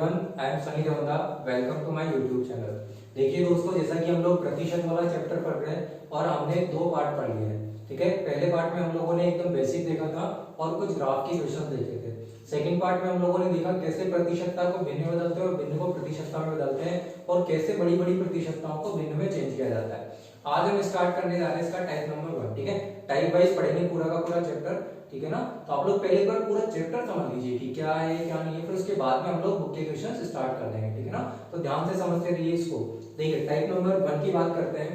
Everyone, I am Sunny Devanda. Welcome to my YouTube channel. देखिए दोस्तों, जैसा कि हम लोग प्रतिशत वाला चैप्टर पढ़ रहे हैं और हमने दो पार्ट पढ़ लिए हैं। ठीक है, पहले पार्ट में हम लोगों ने एकदम बेसिक देखा था और कुछ ग्राफ के क्वेश्चन देखे थे। सेकंड पार्ट में हम लोगों ने देखा कैसे प्रतिशतता को भिन्न में बदलते हैं और भिन्न को प्रतिशतता में बदलते हैं और कैसे बड़ी बड़ी प्रतिशतताओं को भिन्न में चेंज किया जाता है। आज हम स्टार्ट करने जा रहे हैं इसका टाइप नंबर 1। ठीक है, टाइप वाइज पढ़ेंगे पूरा का पूरा चैप्टर। ठीक है ना, तो आप लोग पहले बार पूरा चैप्टर समझ लीजिए कि क्या है क्या नहीं है, फिर उसके बाद में हम लोग बुक के क्वेश्चन स्टार्ट कर देंगे। ठीक है ना, तो ध्यान से समझते रहिए इसको। देखिए टाइप नंबर 1 की बात करते हैं।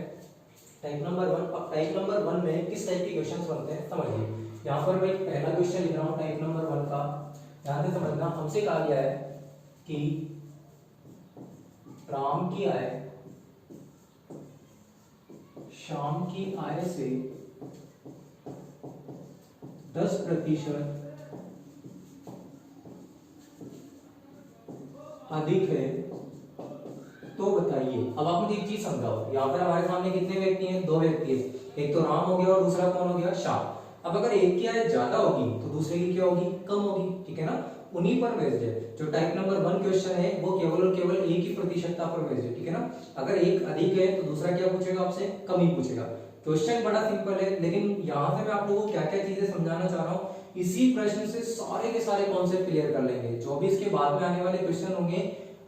टाइप नंबर 1, अब टाइप नंबर 1 में किस टाइप के क्वेश्चंस बनते हैं समझिए। यहाँ पर मैं पहला क्वेश्चन लिख रहा हूँ टाइप नंबर 1 का। ध्यान से समझना, हमसे कहा गया है कि राम की आय शाम की आय से 10% अधिक है तो बताइए। अब आप मुझे एक चीज समझाओ, यहाँ पर हमारे सामने कितने व्यक्ति हैं? दो व्यक्ति हैं, एक तो राम हो गया और दूसरा कौन हो गया? श्याम। अब अगर एक की आय ज्यादा होगी तो दूसरे की क्या होगी? कम होगी। ठीक है ना, उन्हीं पर बेस्ड है। जो टाइप नंबर 1 क्वेश्चन है वो केवल और केवल एक ही प्रतिशतता पर बेस्ड है। ठीक है ना, अगर एक अधिक है तो दूसरा क्या पूछेगा आपसे? कम ही पूछेगा। क्वेश्चन बड़ा सिंपल है, लेकिन यहाँ से मैं आप लोगों को क्या क्या चीजें समझाना चाह रहा हूँ, इसी प्रश्न से सारे के सारे कॉन्सेप्ट क्लियर कर लेंगे। जो भी इसके बाद में आने वाले क्वेश्चन होंगे,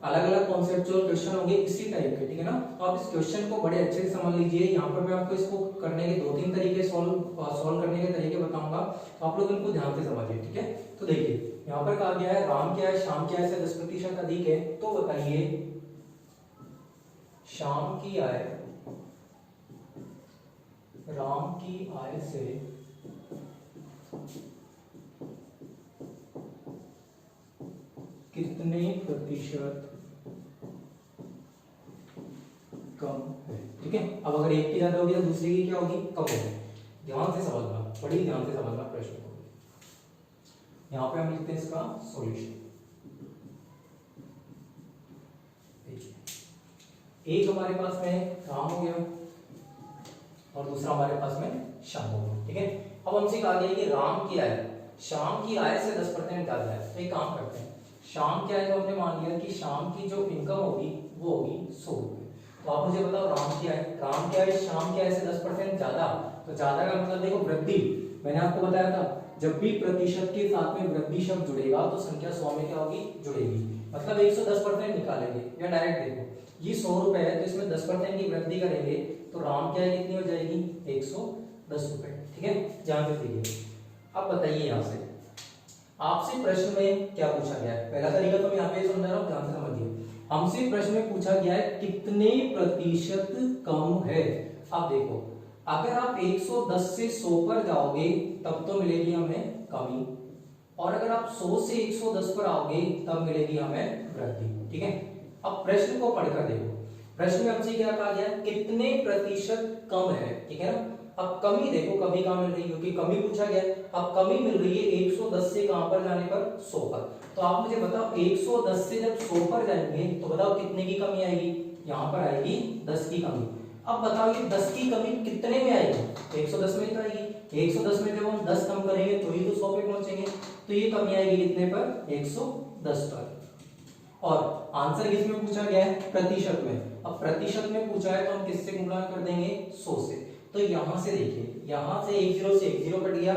अलग अलग कॉन्सेप्चुअल क्वेश्चन होंगे इसी टाइप के। ठीक है ना, तो आप इस क्वेश्चन को बड़े अच्छे से समझ लीजिए। यहाँ पर मैं आपको इसको करने के 2-3 तरीके सॉल्व करने के तरीके बताऊंगा, तो आप लोग इनको ध्यान से समझिए। ठीक है, तो देखिए यहाँ पर कहा गया है राम क्या है शाम की आय से 10% अधिक है, तो बताइए शाम की आय राम की आय से कितने प्रतिशत कम है। ठीक है, अब अगर एक की ज्यादा होगी तो दूसरे की क्या होगी? कम होगी। ध्यान से समझना, बड़ी ध्यान से समझना प्रश्न को। यहां पे हम लिखते हैं इसका सॉल्यूशन। एक हमारे पास में राम हो गया और दूसरा हमारे पास में श्याम हो गया। ठीक है, अब हमसे कहा गया कि राम की आय शाम की आय से 10% ज्यादा है, तो एक काम करते हैं। शाम की आय को हमने मान लिया कि शाम की जो इनकम होगी वो होगी 100 रुपए। तो आप मुझे बताओ राम की आय शाम की आय से 10% ज्यादा, तो ज्यादा का मतलब देखो वृद्धि। मैंने आपको बताया था जब भी प्रतिशत के साथ में वृद्धि शब्द जुड़ेगा तो संख्या 100 में क्या होगी? जुड़ेगी। मतलब 110% निकालेंगे या डायरेक्ट देखो ये 100 रुपए है तो इसमें 10% की वृद्धि करेंगे तो राम की आय कितनी हो जाएगी? 110 रुपए। ठीक है, ध्यान से देखिए। अब बताइए यहाँ से आपसे प्रश्न में क्या पूछा गया है। पहला तरीका तो मैं यहाँ पे समझा रहा हूँ, ध्यान से समझिए। हमसे प्रश्न में पूछा गया है कितने प्रतिशत कम है। अब देखो अगर आप 110 से 100 पर जाओगे तब तो मिलेगी हमें कमी, और अगर आप 100 से 110 पर आओगे तब मिलेगी हमें वृद्धि। ठीक है, अब प्रश्न को पढ़कर देखो। प्रश्न में हमसे क्या कहा गया? कितने प्रतिशत कम है। ठीक है ना, अब कमी देखो कमी कहां मिल रही है, क्योंकि कमी पूछा गया। अब कमी मिल रही है 110 से कहां पर जाने पर? 100 पर। तो आप मुझे बताओ 110 से जब 100 पर जाएंगे तो बताओ कितने की कमी आएगी? यहाँ पर आएगी 10 की कमी। अब बताओ ये 10 की कमी कितने में आएगी? 110 में तो आएगी। 110 में जब हम 10 कम करेंगे तो ही तो 100 पे पहुंचेंगे, तो ये कमी आएगी कितने पर? 110 पर। और आंसर किसमें पूछा गया है? प्रतिशत में। अब प्रतिशत में पूछा है तो हम किससे गुणा कर देंगे? 100 से। तो यहां से देखिए, यहां से 10 से 10 कट गया।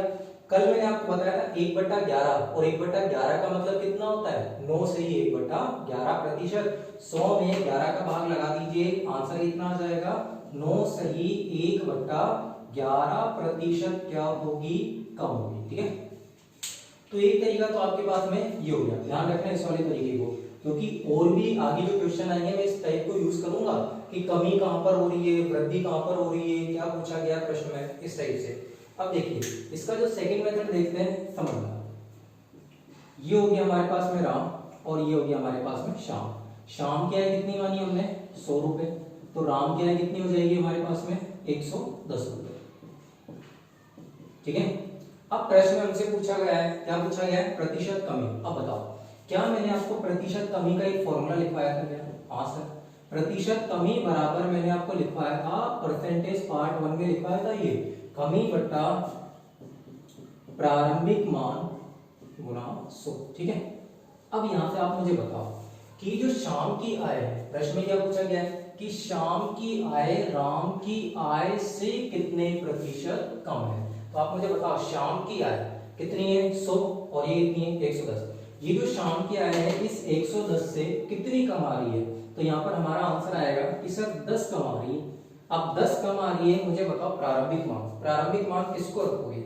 कल मैंने आपको बताया था 1/11, और 1/11 का मतलब कितना होता है? 9 से ही 1/11 प्रतिशत। 100 में 11 का भाग लगा दीजिए, आंसर कितना आ जाएगा? 9 सही 1/11 प्रतिशत क्या होगी? कम होगी। ठीक है, तो एक तरीका तो आपके पास में ये हो गया। ध्यान रखना इस वाले तरीके को, क्योंकि और भी आगे जो क्वेश्चन आएंगे मैं इस टाइप को यूज करूंगा कि कमी कहां पर हो रही है, वृद्धि कहां पर हो रही है, क्या पूछा गया प्रश्न में, इस टाइप से। अब देखिए इसका जो सेकंड मेथड देखते हैं, समझना। ये हो गया हमारे पास में राम और ये हो गया हमारे पास में श्याम। श्याम की आय कितनी मानी हमने? 100 रुपए। तो राम की आय कितनी हो जाएगी हमारे पास में? 110 रुपए। ठीक है, अब प्रश्न में हमसे पूछा गया है, क्या पूछा गया है? प्रतिशत कमी। अब बताओ क्या मैंने आपको प्रतिशत कमी का एक फॉर्मूला लिखवाया था क्या? हाँ सर, प्रतिशत कमी बराबर मैंने आपको लिखवाया था, परसेंटेज पार्ट 1 में लिखवाया था, ये कमी बटा प्रारंभिक मान गुना 100। ठीक है, अब यहां से आप मुझे बताओ कि जो शाम की आय है, प्रश्न में क्या पूछा गया है कि शाम की आय राम की आय से कितने प्रतिशत कम है। तो आप मुझे बताओ शाम की आय कितनी है 100 और ये कितनी है 110। ये जो शाम की आय है इस 110 से कितनी कम आ रही है, तो यहाँ पर हमारा आंसर आएगा कि सर 10 कम आ रही है। अब 10 कम आ रही है, मुझे बताओ प्रारंभिक मान, प्रारंभिक मान किसको रखोगे,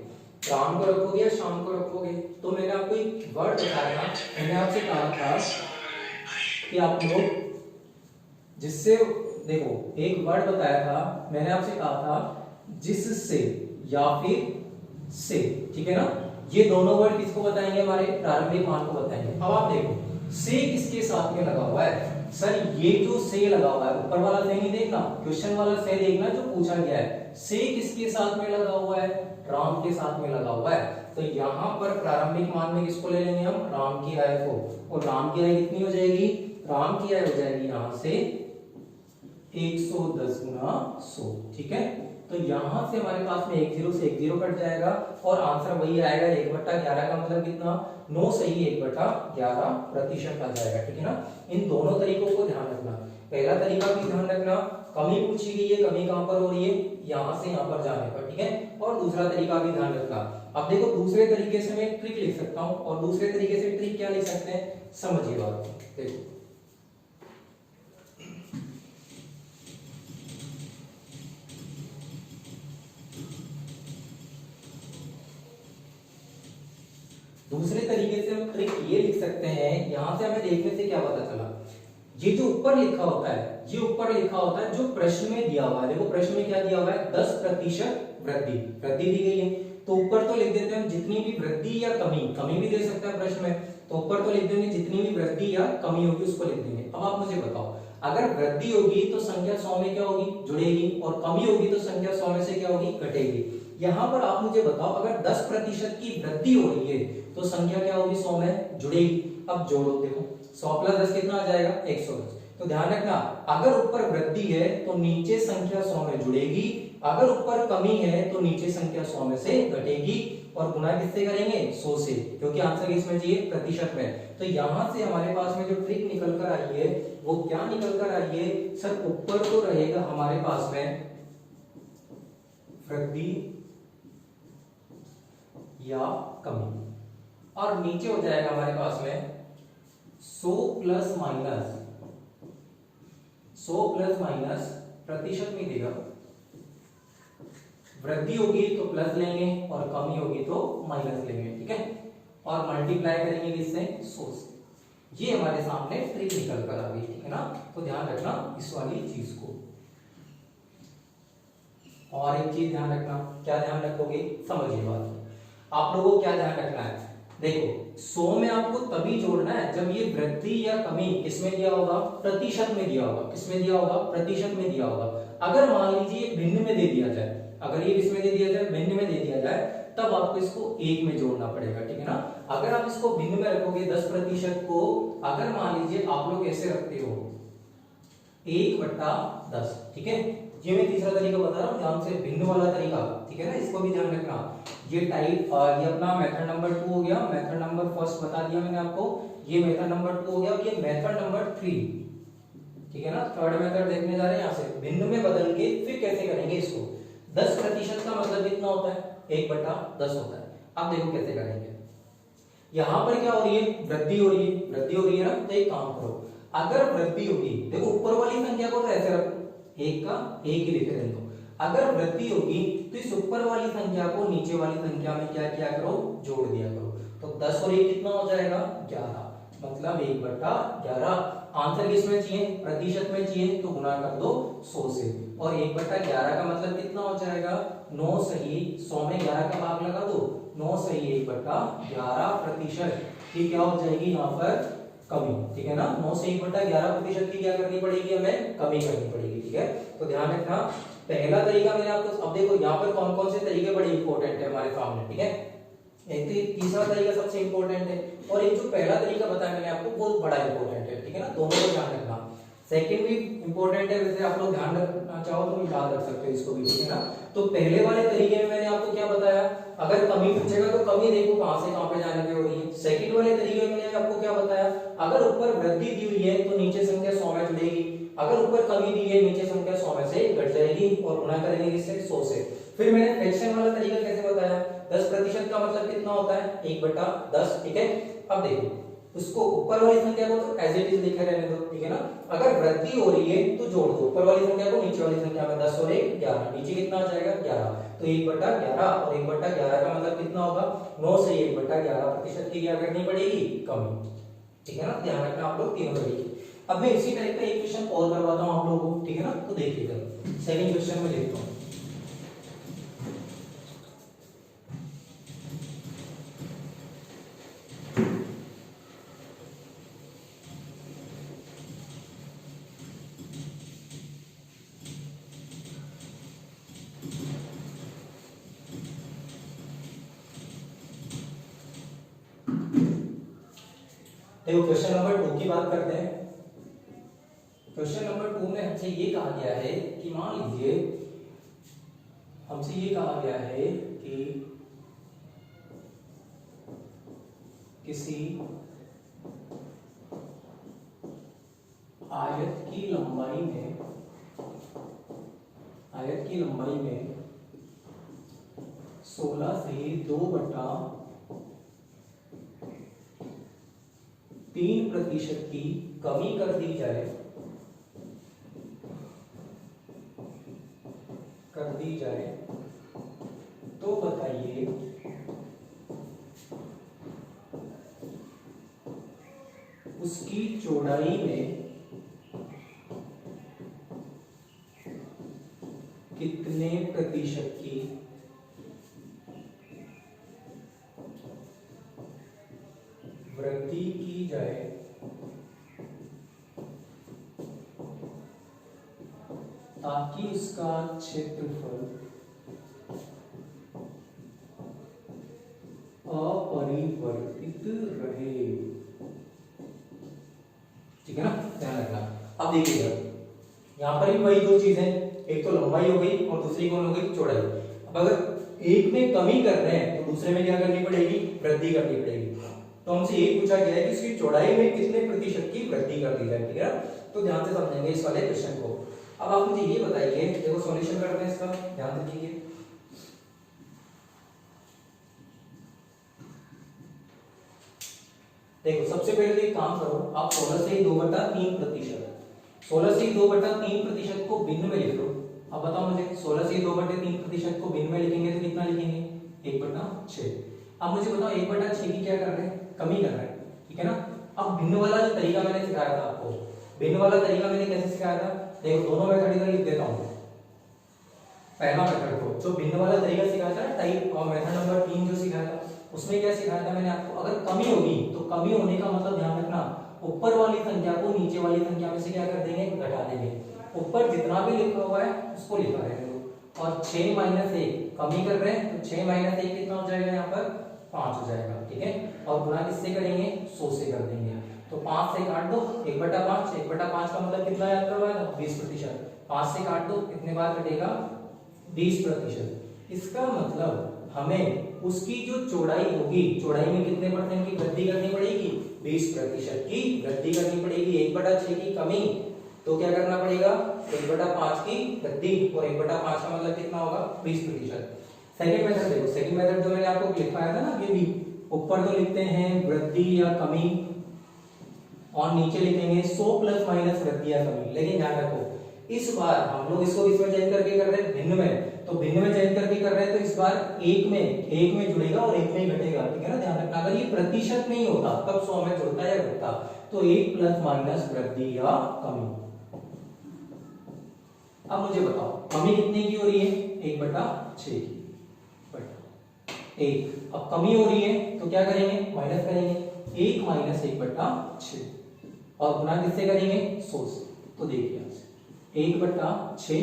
राम को रखोगे या शाम को रखोगे। तो मैंने आपको एक वर्ड बताया था, मैंने आपसे कहा था कि आप लोग जिससे, देखो एक वर्ड बताया था मैंने आपसे कहा था जिससे या फिर से, ठीक है ना। ये दोनों वर्ड किसको बताएंगे, हमारे प्रारंभिक मान को बताएंगे। अब आप देखो से किसके साथ में लगा हुआ है, सर ये जो से लगा हुआ है ऊपर वाला से नहीं देखना, क्वेश्चन वाला से देखना जो पूछा गया है। से किसके साथ में लगा हुआ है, राम के साथ में लगा हुआ है। तो यहाँ पर प्रारंभिक मान में किसको ले लेंगे हम, राम की आय को, और राम की आय कितनी हो जाएगी, राम की आय हो जाएगी यहां से 110 गुना 100, ठीक है। तो यहां से हमारे पास में 10 से 10 कट जाएगा और आंसर वही आएगा 1/11 का मतलब कितना 9 सही 1/11 प्रतिशत आ जाएगा, ठीक है ना। इन दोनों तरीकों को ध्यान रखना, पहला तरीका भी ध्यान रखना, कमी पूछी गई है, कमी कहां पर हो रही है, यहां से यहां पर जाने पर, ठीक है। और दूसरा तरीका भी ध्यान रखना। अब देखो दूसरे तरीके से मैं ट्रिक लिख सकता हूं, और दूसरे तरीके से ट्रिक क्या लिख सकते हैं, समझिए बात। देखो दूसरे तरीके से हम ट्रिक ये लिख सकते हैं, यहां से हमें देखने से क्या पता चला, ये जो ऊपर लिखा होता है, ये ऊपर लिखा होता है जो प्रश्न में दिया हुआ है। देखो प्रश्न में क्या दिया हुआ है, 10% वृद्धि, वृद्धि दी गई है। तो ऊपर तो लिख देते हैं जितनी भी वृद्धि या कमी, कमी भी दे सकता है प्रश्न में, तो ऊपर तो लिख देंगे जितनी भी वृद्धि या कमी होगी उसको लिख देंगे। अब आप मुझे बताओ अगर वृद्धि होगी तो संख्या 100 में क्या होगी, जुड़ेगी, और कमी होगी तो संख्या 100 में से क्या होगी, घटेगी। यहाँ पर आप मुझे बताओ अगर 10% की वृद्धि हो रही है तो संख्या क्या होगी, 100 में जुड़ेगी। अब जोड़ो, देखो 100 + 10 कितना आ जाएगा, 110। तो ध्यान रखना अगर ऊपर वृद्धि है तो नीचे संख्या 100 में जुड़ेगी, अगर ऊपर कमी है तो नीचे संख्या 100 में से घटेगी, और गुना किससे करेंगे, 100 से, क्योंकि आंसर किसमें चाहिए, प्रतिशत में। तो यहां से हमारे पास में जो ट्रिक निकल कर आई है वो क्या निकल कर आई है, सर ऊपर तो रहेगा हमारे पास में वृद्धि या कमी, और नीचे हो जाएगा हमारे पास में 100 प्लस माइनस प्रतिशत में देगा, वृद्धि होगी तो प्लस लेंगे और कमी होगी तो माइनस लेंगे, ठीक है, और मल्टीप्लाई करेंगे किससे, 100 से। ये हमारे सामने ट्रिक निकल कर आ गई, ठीक है ना। तो ध्यान रखना इस वाली चीज को। और एक चीज ध्यान रखना, क्या ध्यान रखोगे, समझिए बात। आप लोगों को क्या ध्यान रखना है, देखो 100 में आपको तभी जोड़ना है जब ये वृद्धि या कमी किसमें दिया होगा, प्रतिशत में दिया होगा, किसमें दिया होगा, प्रतिशत में दिया होगा। अगर मान लीजिए भिन्न में दे दिया जाए, अगर ये किसमें दे दिया जाए, भिन्न में दे दिया जाए, तब आपको इसको एक में जोड़ना पड़ेगा, ठीक है ना। अगर आप इसको भिन्न में रखोगे 10% को, अगर मान लीजिए आप लोग ऐसे रखते हो 1/10, ठीक है। ये मैं तीसरा तरीका बता रहा हूँ ध्यान से, भिन्न वाला तरीका, ठीक है ना, इसको भी ध्यान रखना। ये टाइप ये अपना मेथड नंबर 2 हो गया, मेथड नंबर फर्स्ट बता दिया मैंने आपको, ये मेथड नंबर 2 हो गया, और ये मेथड नंबर 3, ठीक है ना। थर्ड मेथड देखने जा रहे हैं यहाँ से, भिन्न में बदल के फिर कैसे करेंगे इसको। 10% का मतलब कितना होता है, 1/10 होता है। अब देखो कैसे करेंगे, यहां पर क्या हो रही है, वृद्धि हो रही है, वृद्धि हो रही है ना। तो एक काम करो, अगर वृद्धि होगी, देखो ऊपर वाली संख्या को तो ऐसे रखो, एक का एक ही लिख रहे हो। अगर वृद्धि होगी तो इस ऊपर वाली संख्या को नीचे वाली संख्या में क्या किया करो, जोड़ दिया करो। तो 10 और 1 कितना हो जाएगा, 11, मतलब 1/11। आंसर किसमें चाहिए, प्रतिशत में चाहिए, तो गुना कर दो 100 से, और 1/11 का मतलब कितना हो जाएगा, 9 सही, 100 में 11 का भाग लगा दो, 9 सही 1/11 प्रतिशत की क्या हो जाएगी यहाँ पर, कमी, ठीक है ना। 9 से 1/11 प्रतिशत की क्या करनी पड़ेगी, हमें कमी करनी पड़ेगी, ठीक है। तो ध्यान रखना पहला तरीका मैंने आपको, अब देखो यहाँ पर कौन कौन से तरीके बड़े इंपॉर्टेंट है हमारे सामने, ठीक है। एक तो तीसरा तरीका सबसे इंपॉर्टेंट है, और एक जो पहला तरीका बताया मैंने आपको वो बड़ा इंपॉर्टेंट है, ठीक है ना। दोनों को ध्यान रखना। सेकंड भी इंपॉर्टेंट है, वैसे आप लोग ध्यान रखना चाहो तो याद रख सकते हो इसको भी, ठीक है ना। तो पहले वाले तरीके में मैंने आपको क्या बताया, अगर कमी पूछेगा तो कमी देखो कहां से कहां पे जाने की हो रही है। सेकंड वाले तरीके में मैंने आपको क्या बताया, अगर ऊपर वृद्धि दी हुई है तो अगर ऊपर कमी दी है, नीचे संख्या 100 में से घट जाएगी और गुणा करेंगे किससे, 100 से। फिर मैंने फ्रैक्शन वाला तरीका कैसे बताया, 10% का मतलब कितना होता है, 1/10, ठीक है। अब देखो उसको ऊपर वाली संख्या को तो एज इट इज लिखे रहने दो, ठीक है ना। अगर वृद्धि हो रही है तो जोड़ दो ऊपर वाली संख्या को नीचे वाली संख्या में, 10 और 1 11, नीचे कितना आ जाएगा 11, तो 1/11 और 1/11 का मतलब कितना होगा, 9 से 1/11% की क्या करनी पड़ेगी, कमी, ठीक है ना। ध्यान रखना आप लोग तीनों तरीके। अब मैं इसी टाइप का एक क्वेश्चन और करवाता हूं आप लोगों को, ठीक है ना। तो देखिएगा सेकंड क्वेश्चन में देखता हूं। देखो क्वेश्चन नंबर 2 की बात करते हैं। क्वेश्चन नंबर 2 में हमसे ये कहा गया है कि मान लीजिए हमसे ये कहा गया है कि किसी आयत की लंबाई में 16 से 2/3% की कमी कर दी जाए, तो बताइए उसकी चौड़ाई में कितने प्रतिशत की वृद्धि की जाए ताकि उसका क्षेत्रफल अपरिवर्तित रहे, ठीक है ना। ध्यान रखना। अब देखिएगा यहाँ पर भी वही दो चीजें, एक तो लंबाई हो गई और दूसरी कौन हो गई, चौड़ाई। अब अगर एक में कमी कर रहे हैं तो दूसरे में क्या करनी पड़ेगी, वृद्धि करनी पड़ेगी। तो हमसे ये पूछा गया है कि इसकी चौड़ाई में कितने प्रतिशत की वृद्धि कर दी जाए, ठीक है। तो ध्यान से समझेंगे इस वाले क्वेश्चन को। अब आप मुझे ये बताइए, देखो सॉल्यूशन करते हैं इसका, ध्यान दीजिए। देखो सबसे पहले तो एक काम करो, आप 16 से 2/3%, 16 से 2/3% को भिन्न में लिख लो। अब बताओ मुझे 16 से 2/3% को भिन्न में लिखेंगे तो कितना लिखेंगे, 1/6। अब मुझे बताओ 1/6 की क्या कर रहे हैं, कमी कर रहे हैं, ठीक है ना। अब भिन्न वाला जो तरीका मैंने सिखाया था आपको, भिन्न वाला तरीका मैंने कैसे सिखाया था, देखो दोनों मेथड इधर लिख देता हूं। पहला मेथड को जो भिन्न वाला तरीका सिखाया था टाइप, और मेथड नंबर 3 जो सिखाया था उसमें क्या सिखाया था मैंने आपको, अगर कमी होगी तो कमी होने का मतलब ध्यान रखना, ऊपर वाली संख्या को नीचे वाली संख्या में से क्या कर देंगे, घटा देंगे। ऊपर जितना भी लिखा हुआ है उसको लिखा रहेगा, और 6 - 1 कमी कर रहे हैं तो 6 - 1 कितना हो जाएगा, यहाँ पर 5 हो जाएगा, ठीक है। और गुणा किससे करेंगे, 100 से कर देंगे। तो 5 से काट दो, 1/5, 1/5 का मतलब कितना याद करवाएगा, 20%। 5 से काट दो, कितने बार कटेगा, 20%। इसका मतलब हमें उसकी जो चौड़ाई होगी, चौड़ाई में कितने परसेंट की वृद्धि करनी पड़ेगी, 20% की वृद्धि करनी पड़ेगी। 1/6 की कमी तो क्या करना पड़ेगा, 1/5 की वृद्धि, और 1/5 का मतलब कितना होगा, 20%। सेकंड मेथड देखो, सेकंड मेथड जो मैंने आपको लिखवाया था ना, ये भी ऊपर तो लिखते हैं वृद्धि या कमी और नीचे लिखेंगे 100 प्लस माइनस वृद्धि या कमी। लेकिन ध्यान रखो इस बार हम लोग इसको इसमें चेंज करके कर रहे हैं भिन्न में, तो भिन्न में चेंज करके कर रहे हैं तो इस बार एक में जुड़ेगा और एक में ही घटेगा, ठीक है ना। ध्यान रखना अगर ये प्रतिशत नहीं होता तब 100 में जुड़ता या घटता, तो 1 प्लस माइनस वृद्धि या कमी। अब मुझे बताओ कमी कितने की हो रही है, 1/6 की, 1। अब कमी हो रही है तो क्या करेंगे, माइनस करेंगे, 1 - 1/6 और गुणा किससे करेंगे, 100 से। तो देखिए 1/6,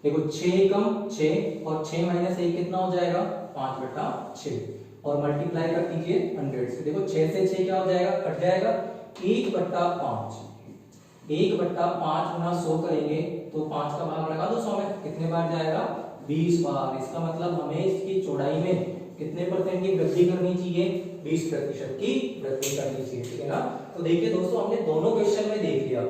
देखो 6 कम 6 और 6 - 1 कितना हो जाएगा, 5/6 और मल्टीप्लाई कर दीजिए 100 से। देखो 6 से 6 क्या हो जाएगा, कट जाएगा, 1/5, 1/5 गुना 100 करेंगे तो 5 का भाग लगा दो 100 में, कितने बार जाएगा, 20 बार। इसका मतलब हमें इसकी चौड़ाई में कितने परसेंट की वृद्धि करनी चाहिए, 20% की वृद्धि करनी चाहिए, ठीक है ना। तो देखिए दोस्तों हमने दोनों क्वेश्चन में देख लिया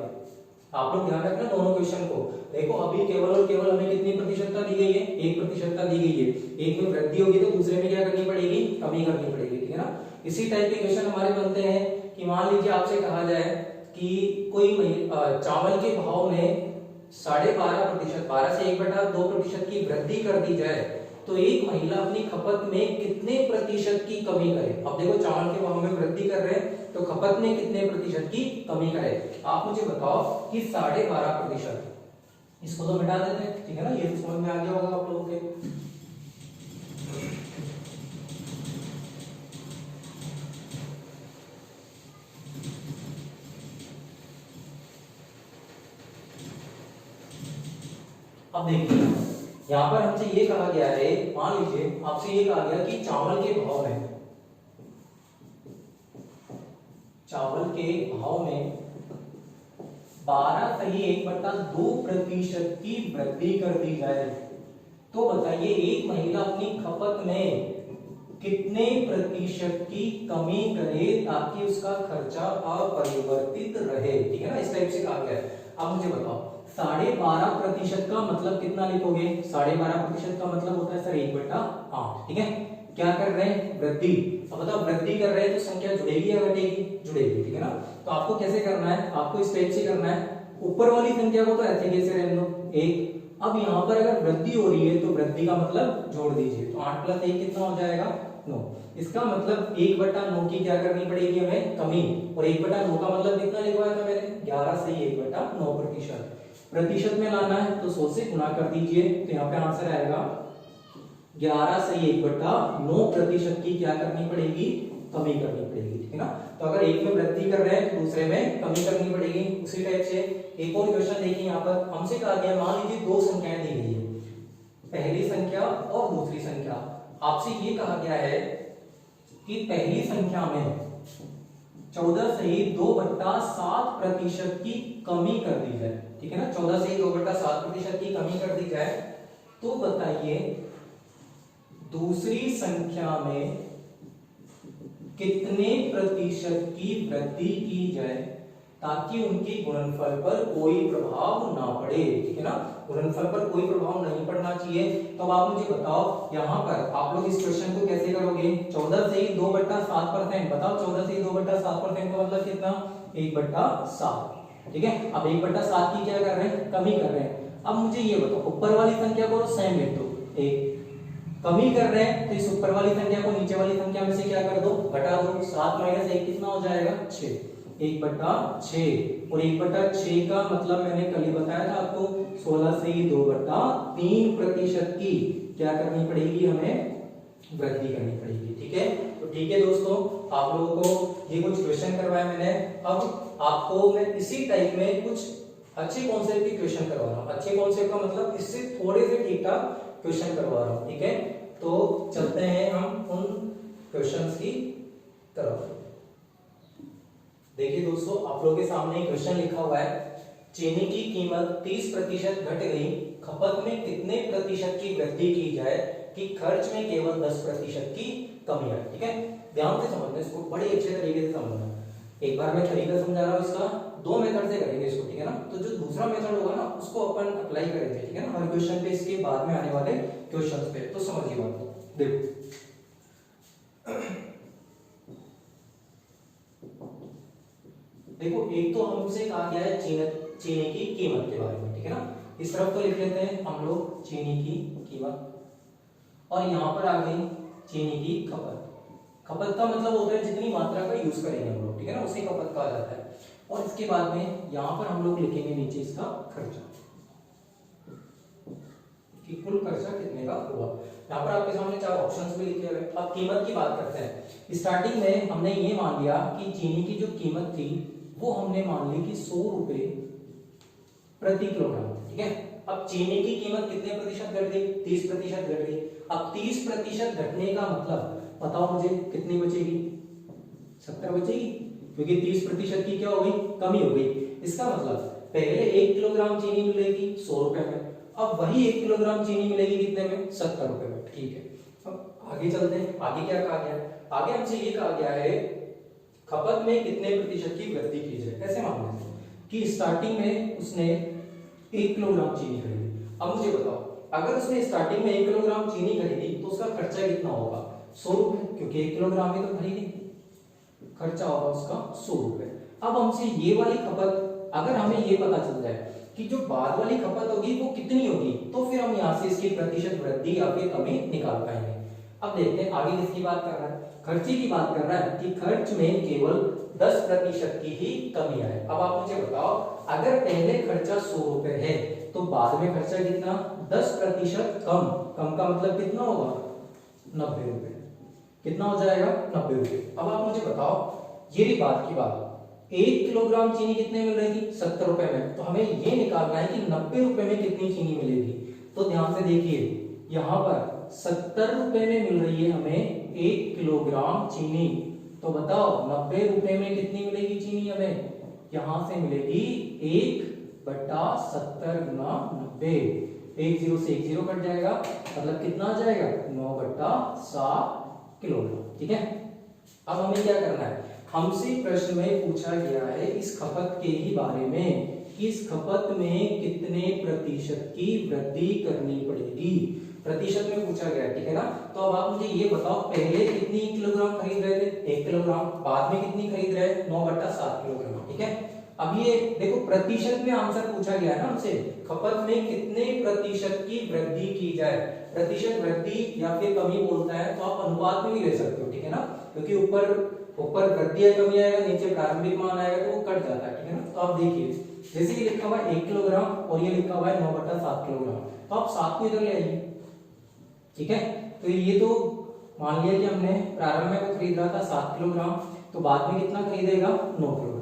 आप लोग ध्यान रखना दोनों क्वेश्चन को। देखो अभी केवल और केवल हमें कितनी प्रतिशतता दी गई है, 1% दी गई है। एक में वृद्धि होगी तो दूसरे में क्या करनी पड़ेगी, कमी करनी पड़ेगी, ठीक है ना। इसी टाइप के क्वेश्चन हमारे बनते हैं कि मान लीजिए आपसे कहा जाए कि कोई चावल के भाव में 12.5%, 12 से 1/2% की वृद्धि कर दी जाए तो एक महिला अपनी खपत में कितने प्रतिशत की कमी करे। अब देखो चावल के भाव में वृद्धि कर रहे हैं तो खपत में कितने प्रतिशत की कमी करे। आप मुझे बताओ कि 12.5%, इसको तो मिटा देते हैं, ठीक है ना, ये समझ में आ गया होगा आप लोगों के। अब देखिए यहाँ पर हमसे ये कहा गया है, मान लीजिए आपसे ये कहा गया कि चावल के भाव में 12.1/2% की वृद्धि कर दी जाए तो बताइए एक महिला अपनी खपत में कितने प्रतिशत की कमी करे ताकि उसका खर्चा अपरिवर्तित रहे, ठीक है ना, इस टाइप से कहा गया है। अब मुझे बताओ 12.5% का मतलब कितना लिखोगे, 12.5% का मतलब होता है सर 1/8, ठीक है। क्या कर रहे हैं, वृद्धि। अब बताओ वृद्धि कर रहे हैं तो संख्या जुड़ेगी या घटेगी, जुड़ेगी, ठीक है ना। तो आपको कैसे करना है, आपको इस टाइप से करना है, ऊपर वाली संख्या को तो ऐसे कैसे रहने दो 1। अब यहाँ पर अगर वृद्धि हो रही है तो वृद्धि का मतलब जोड़ दीजिए, तो 8 + 1 कितना हो जाएगा 9। इसका मतलब 1/9 की क्या करनी पड़ेगी हमें, कमी। और 1/9 का मतलब कितना लिखवाया था मैंने, 11 से 1/9%। प्रतिशत में लाना है तो 100 से गुणा कर दीजिए, तो यहाँ पे आंसर आएगा 11 से 1/9% की क्या करनी पड़ेगी, कमी करनी पड़ेगी, ठीक है ना। तो अगर एक में वृद्धि कर रहे हैं तो दूसरे में कमी करनी पड़ेगी। उसी टाइप से एक और क्वेश्चन देखिए, यहाँ पर हमसे कहा गया मान लीजिए दो संख्याएं दी गई है, पहली संख्या और दूसरी संख्या। आपसे ये कहा गया है कि पहली संख्या में 14 से 2/7% की कमी कर दी जाए, ठीक है ना, 14 से 2/7% की कमी कर दी जाए तो बताइए दूसरी संख्या में कितने प्रतिशत की वृद्धि की जाए ताकि उनकी गुणनफल पर कोई प्रभाव ना पड़े, ठीक है ना, गुणनफल पर कोई प्रभाव नहीं पड़ना चाहिए। तो अब आप मुझे बताओ यहाँ पर आप लोग इस क्वेश्चन को कैसे करोगे, 14 से 2/7%, बताओ 14 से 2/7% का मतलब कितना, 1/7, ठीक है। अब 1/7 की क्या कर रहे हैं, कमी कर रहे हैं। अब मुझे ये बताओ ऊपर वाली संख्या को सेम लिख दो, 1 कमी कर रहे हैं तो इस ऊपर वाली संख्या को नीचे वाली संख्या में से क्या कर दो, घटा दो। 7 - 1 कितना हो जाएगा, 6, 1/6। और 1/6 का मतलब मैंने कल ही बताया था आपको, 16 से 2/3% की क्या करनी पड़ेगी, हमें वृद्धि करनी पड़ेगी, ठीक है। तो ठीक है दोस्तों, आप लोगों को ये कुछ क्वेश्चन करवाया मैंने। अब आपको मैं इसी टाइप में कुछ अच्छे कॉन्सेप्ट के क्वेश्चन करवा रहा हूँ। अच्छे कॉन्सेप्ट का मतलब इससे थोड़े से ठीक ठाक क्वेश्चन करवा रहा हूँ, ठीक है। तो चलते हैं हम उन क्वेश्चंस की तरफ। देखिए दोस्तों आप लोगों के सामने क्वेश्चन लिखा हुआ है, चीनी की कीमत 30% घट गई, खपत में कितने प्रतिशत की वृद्धि की जाए कि खर्च में केवल 10% की कमी आए, ठीक है। ध्यान से समझना इसको, बड़े अच्छे तरीके से समझना। एक बार मैं तरीका समझा रहा हूँ इसका, दो मेथड से करेंगे इसको, ठीक है ना। तो जो दूसरा मेथड होगा ना उसको अपन अप्लाई करेंगे, ठीक है ना, हर क्वेश्चन पे, इसके बाद में आने वाले क्वेश्चंस पे। तो समझिए बात को, देखो देखो एक तो हमसे कहा गया है चीनी की कीमत के बारे में, ठीक है ना। इस तरफ तो लिख लेते हैं हम लोग चीनी की कीमत, और यहाँ पर आ गई चीनी की खपत। खपत का मतलब होता है जितनी मात्रा का यूज करेंगे हम लोग, ठीक है ना, उसी खपत कहा जाता है। और इसके बाद में यहाँ पर हम लोग लिखेंगे नीचे इसका खर्चा, कि कुल खर्चा कितने का हुआ। यहाँ पर आपके सामने 4 ऑप्शंस भी लिखे हुए। अब कीमत की बात करते हैं। स्टार्टिंग में हमने ये मान लिया कि चीनी की जो कीमत थी वो हमने मान ली कि 100 रुपए प्रति किलोग्राम, ठीक है। अब चीनी की कीमत कितने प्रतिशत घट गई, 30% घट गई। अब 30% घटने का मतलब बताओ मुझे कितनी बचेगी, 70 बचेगी, क्योंकि 30% की क्या हो गई, कमी हो गई। इसका मतलब पहले 1 किलोग्राम चीनी मिलेगी 100 रुपए में, अब वही 1 किलोग्राम चीनी मिलेगी कितने में, 70 रुपए में, ठीक है। अब आगे चलते हैं, आगे क्या कहा गया है, आगे हमसे ये कहा गया है खपत में कितने प्रतिशत की वृद्धि की जाए। कैसे मानते हैं, कि स्टार्टिंग में उसने 1 किलोग्राम चीनी खरीदी। अब मुझे बताओ, अगर उसने स्टार्टिंग में 1 किलोग्राम चीनी खरीदी तो उसका खर्चा कितना होगा? 100 रुपए, क्योंकि 1 किलोग्राम ही तो खरीदी, खर्चा होगा उसका 100 रुपए। अब हमसे ये वाली खपत, अगर हमें ये पता चल जाए कि जो बाद वाली खपत होगी वो कितनी होगी, तो फिर हम यहाँ से इसकी प्रतिशत वृद्धि या फिर कमी निकाल पाएंगे। अब देखते हैं आगे किसकी बात कर रहा है, खर्चे की बात कर रहा है कि खर्च में केवल 10% की ही कमी आए। अब आप मुझे बताओ, अगर पहले खर्चा 100 रुपए है तो बाद में खर्चा कितना? 10% कम। कम का मतलब कितना होगा? 90 रुपए। कितना हो जाएगा? 90 रुपए। अब आप मुझे बताओ, ये भी बात की बात, 1 किलोग्राम चीनी कितने मिल रही थी? 70 रुपए में। तो हमें ये निकालना है कि 90 रुपए में कितनी चीनी मिलेगी। तो ध्यान से देखिए, यहाँ पर 70 रुपए में मिल रही है हमें 1 किलोग्राम चीनी। तो बताओ 90 रुपए में कितनी मिलेगी चीनी हमें? यहां से मिलेगी 1/70 गुना 90। 1 0 से 1 0 कट जाएगा, मतलब कितना आ जाएगा? 9/7 किलोग्राम। ठीक है, अब हमें क्या करना है, हमसे प्रश्न में पूछा गया है इस खपत के ही बारे में कि इस खपत में कितने प्रतिशत की वृद्धि करनी पड़ेगी, प्रतिशत में पूछा गया है। ठीक है ना, तो अब आप मुझे ये बताओ, पहले कितनी किलोग्राम खरीद रहे थे? 1 किलोग्राम। बाद में कितनी खरीद रहे हैं? 9/7 किलोग्राम। ठीक है, अब ये देखो प्रतिशत में आंसर पूछा गया है ना हमसे, खपत में कितने प्रतिशत की वृद्धि की जाए। प्रतिशत वृद्धि या फिर कमी बोलता है तो आप अनुपात में भी ले सकते हो। ठीक है ना, क्योंकि ऊपर वृद्धि या कमी आएगा, नीचे प्रारंभिक मान आएगा तो वो कट जाता है। ठीक है ना, तो आप देखिए, जैसे ये लिखा हुआ है 1 किलोग्राम और ये लिखा हुआ है 9/7 किलोग्राम, तो आप 7 को इधर ले आइए। ठीक है, तो ये तो मान लिया कि हमने प्रारंभ में वो खरीद रहा था 7 किलोग्राम, तो बाद में कितना खरीदेगा? 9 किलोग्राम।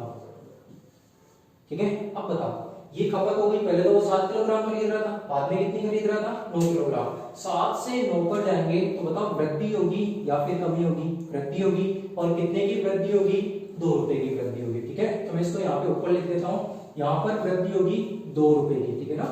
ठीक है, अब बताओ, ये खपत हो गई, पहले तो वो 7 किलोग्राम खरीद रहा था, बाद में कितनी खरीद रहा था? 9 किलोग्राम। 7 से 9 पर जाएंगे तो बताओ वृद्धि होगी या फिर कमी होगी? वृद्धि होगी। और कितने की वृद्धि होगी? 2 रुपए की वृद्धि होगी। ठीक है, तो मैं इसको यहाँ पे ऊपर लिख देता हूँ, यहाँ पर वृद्धि होगी 2 रुपए की। ठीक है ना,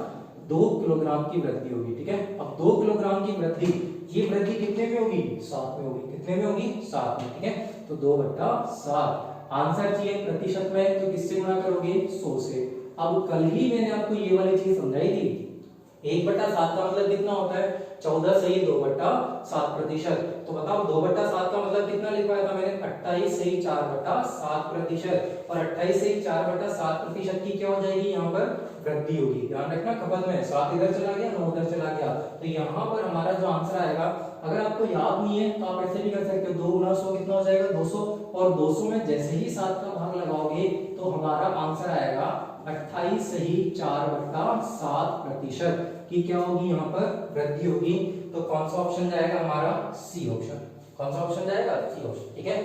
2 किलोग्राम की वृद्धि होगी। ठीक है, अब 2 किलोग्राम की वृद्धि, ये वृद्धि कितने में होगी? 7 में होगी। कितने में होगी? 7 में। ठीक है, तो 2/7। आंसर चाहिए प्रतिशत में, तो किससे गुणा करोगे? 100 से। अब कल ही मैंने आपको ये वाली चीज समझाई थी, 1/7 का मतलब कितना होता है? 14 सही 2/7%। तो बताओ 2/7 का मतलब कितना लिखवाया था मैंने? 28 सही 4/7%। और 28 सही 4/7% की क्या हो जाएगी? यहाँ पर वृद्धि होगी। ध्यान रखना, खपत में 7 इधर चला गया, 9 उधर चला गया, तो यहाँ पर हमारा जो आंसर आएगा, अगर आपको याद नहीं है तो आप ऐसे भी कर सकते हो, 2 गुना 100 कितना हो जाएगा? 200। और 200 में जैसे ही 7 का भाग लगाओगे तो हमारा आंसर आएगा 28 सही 4/7% की क्या होगी? यहाँ पर वृद्धि होगी। तो कौन सा ऑप्शन जाएगा हमारा? C option. कौन सा ऑप्शन जाएगा? C option. ठीक है,